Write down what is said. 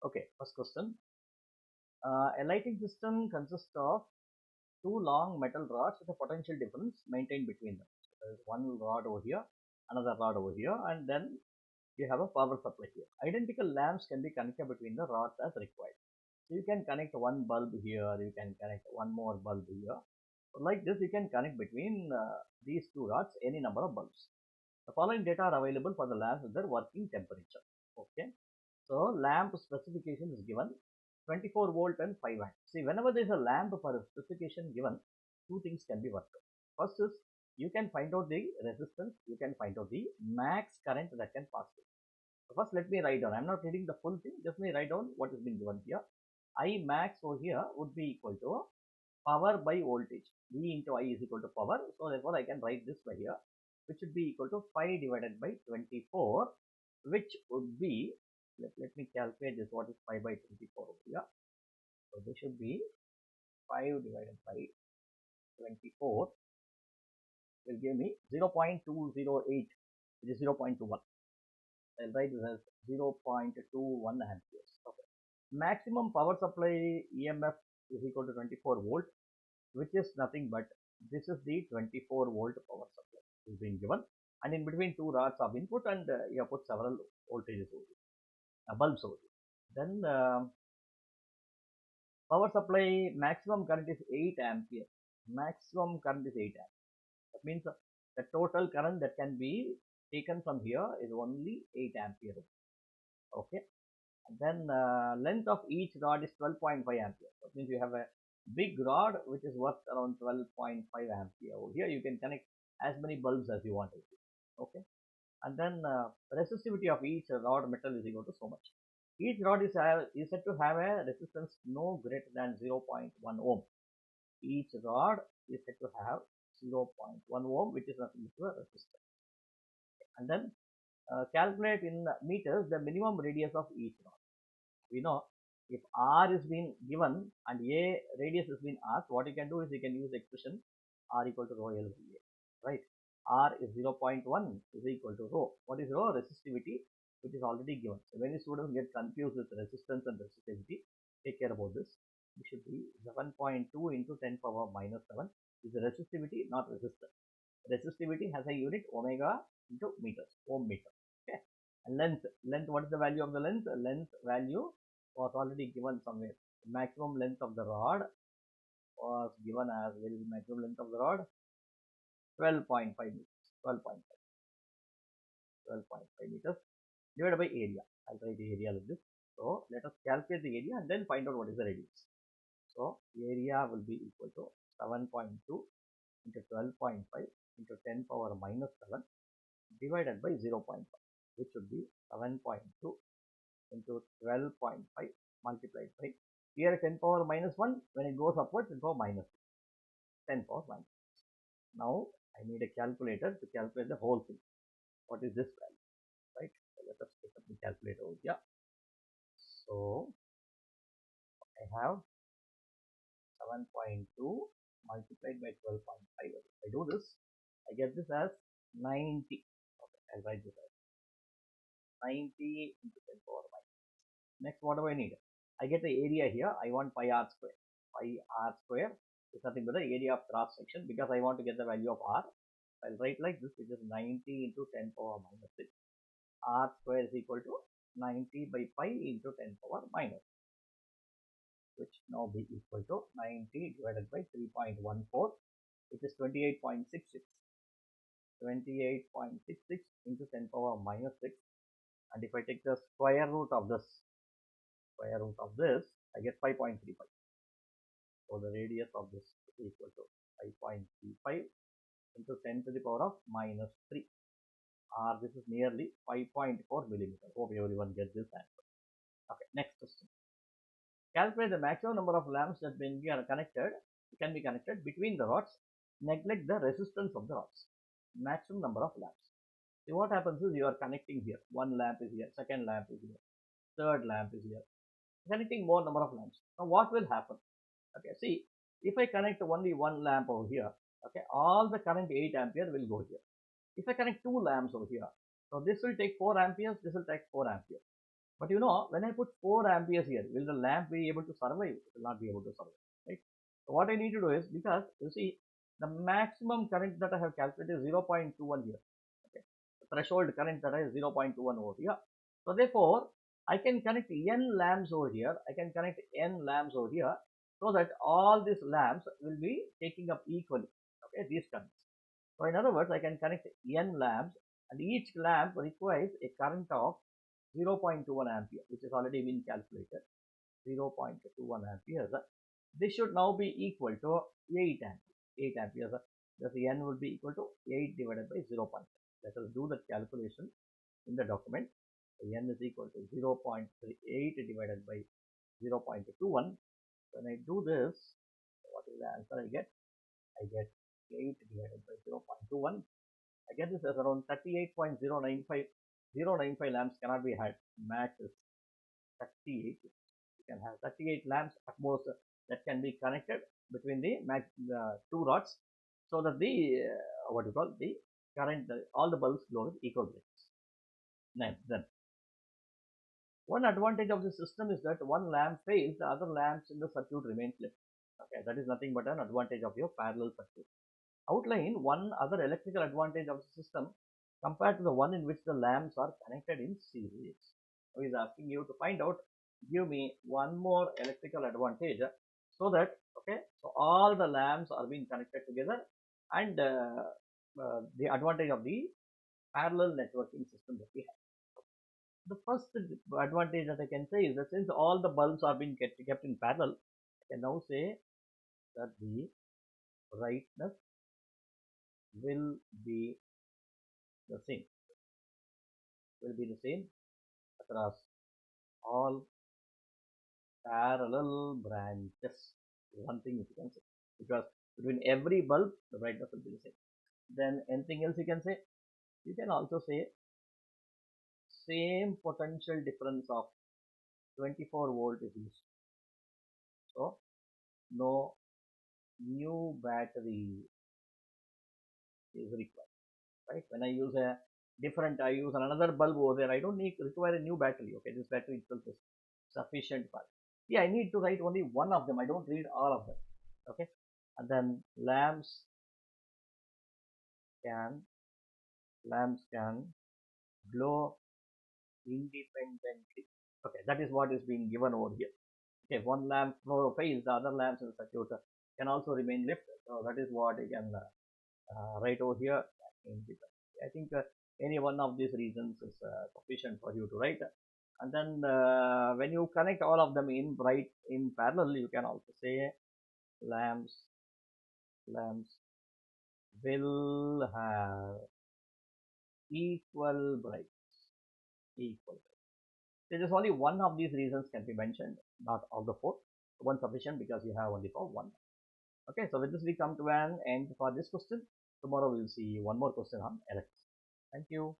Okay, first question. A lighting system consists of two long metal rods with a potential difference maintained between them. So there is one rod over here, another rod over here, and then you have a power supply here. Identical lamps can be connected between the rods as required. So you can connect one bulb here, you can connect one more bulb here. So like this, you can connect between these two rods any number of bulbs. The following data are available for the lamps with their working temperature. Okay. So lamp specification is given 24 volt and 5 amp. See, whenever there is a lamp for a specification given, two things can be worked out. First is you can find out the resistance, you can find out the max current that can pass through. So first let me write down. I'm not reading the full thing, just me write down what has been given here. I max over here would be equal to power by voltage. V into I is equal to power. So therefore I can write this by here, which would be equal to 5 divided by 24, which would be, let me calculate this, what is 5 by 24 over here. So this should be 5 divided by 24 will give me 0.208, which is 0.21. I'll write this as 0.21 amperes. Okay. Maximum power supply EMF is equal to 24 volt, which is nothing but this is the 24 volt power supply is being given, and in between two rods of input, and you have put several voltages over here, bulbs over here. Then power supply maximum current is 8 ampere. Maximum current is 8 ampere. That means the total current that can be taken from here is only 8 ampere. Okay. And then length of each rod is 12.5 ampere. That means you have a big rod which is worth around 12.5 ampere. Over here you can connect as many bulbs as you want. Okay. And then resistivity of each rod metal is equal to so much. Each rod is said to have a resistance no greater than 0.1 ohm. Each rod is said to have 0.1 ohm, which is nothing but a resistance. And then calculate in meters the minimum radius of each rod. We know if R is being given and A radius has been asked, what you can do is you can use the expression R equal to rho L by A, right? R is 0.1 is equal to rho. What is rho? Resistivity, which is already given. So when students get confused with resistance and resistivity, take care about this. It should be 7.2 into 10 power minus 7 is the resistivity, not resistance. Resistivity has a unit omega into meters, ohm meter. Okay. And length, what is the value of the length? Length value was already given somewhere. The maximum length of the rod was given as, where is the maximum length of the rod? 12.5 meters. 12.5 meters divided by area. I'll write the area like this. So let us calculate the area and then find out what is the radius. So area will be equal to 7.2 into 12.5 into 10 power minus 7 divided by 0.5, which would be 7.2 into 12.5 multiplied by, here 10 power minus 1, when it goes upwards it goes minus 10 power minus. Now I need a calculator to calculate the whole thing. What is this value, right? So let us pick up the calculator over here. So I have 7.2 multiplied by 12.5. If I do this, I get this as 90. Okay, I'll write this as 90 into 10 power minus. Next, what do I need? I get the area here. I want pi r square. Pi r square is nothing but the area of cross section, because I want to get the value of r. I'll write like this, which is 90 into 10 power minus 6. R square is equal to 90 by pi into 10 power minus, which now be equal to 90 divided by 3.14, which is 28.66. 28.66 into 10 power minus 6. And if I take the square root of this, I get 5.35. So the radius of this is equal to 5.35 into 10 to the power of minus 3. Or this is nearly 5.4 millimeter. Hope everyone gets this answer. Okay, next question. Calculate the maximum number of lamps that can be connected between the rods. Neglect the resistance of the rods. Maximum number of lamps. See, what happens is you are connecting here. One lamp is here, second lamp is here, third lamp is here. Connecting more number of lamps. Now what will happen? Okay, see, if I connect only one lamp over here, okay, all the current 8 ampere will go here. If I connect two lamps over here, so this will take 4 amperes, this will take 4 amperes. But when I put 4 amperes here, will the lamp be able to survive? It will not be able to survive, right? So what I need to do is, because you see, the maximum current that I have calculated is 0.21 here. Okay, the threshold current that is 0.21 over here. So therefore, I can connect n lamps over here. I can connect n lamps over here, so that all these lamps will be taking up equally. Okay, these currents. So in other words, I can connect n lamps, and each lamp requires a current of 0.21 ampere, which has already been calculated. 0.21 amperes. This should now be equal to 8 amperes. 8 amperes. Thus n will be equal to 8 divided by 0.5. Let us do the calculation in the document. So n is equal to 0.38 divided by 0.21. When I do this, what is the answer I get? I get 8 divided by 0.21. I get this as around 38.095. 095 lamps cannot be had. Max is 38. You can have 38 lamps at most that can be connected between the two rods, so that the what you call the current, all the bulbs glow with equal brightness. Then one advantage of the system is that one lamp fails, the other lamps in the circuit remains lit. Okay, that is nothing but an advantage of your parallel circuit. Outline one other electrical advantage of the system compared to the one in which the lamps are connected in series. So he's asking you to find out, give me one more electrical advantage, so that, okay, so all the lamps are being connected together, and the advantage of the parallel networking system that we have. The first advantage that I can say is that since all the bulbs are being kept in parallel, I can now say that the brightness will be the same, across all parallel branches. One thing you can say, because between every bulb the brightness will be the same. Then anything else you can say? You can also say same potential difference of 24 volt is used. So no new battery is required, right? When I use I use another bulb over there, I don't require a new battery. Okay, this battery itself is sufficient for it. Yeah, I need to write only one of them. I don't read all of them. Okay, and then can lamps can glow independently. Okay, that is what is being given over here. Okay, one lamp fails, the other lamps in the circuit can also remain lit. So that is what I can write over here. I think any one of these reasons is sufficient for you to write. And then when you connect all of them in parallel, you can also say lamps will have equal brightness. There is only one of these reasons can be mentioned, not all the four. One sufficient because you have only for one. Okay, so with this we come to an end for this question. Tomorrow we'll see one more question on electricity. Thank you.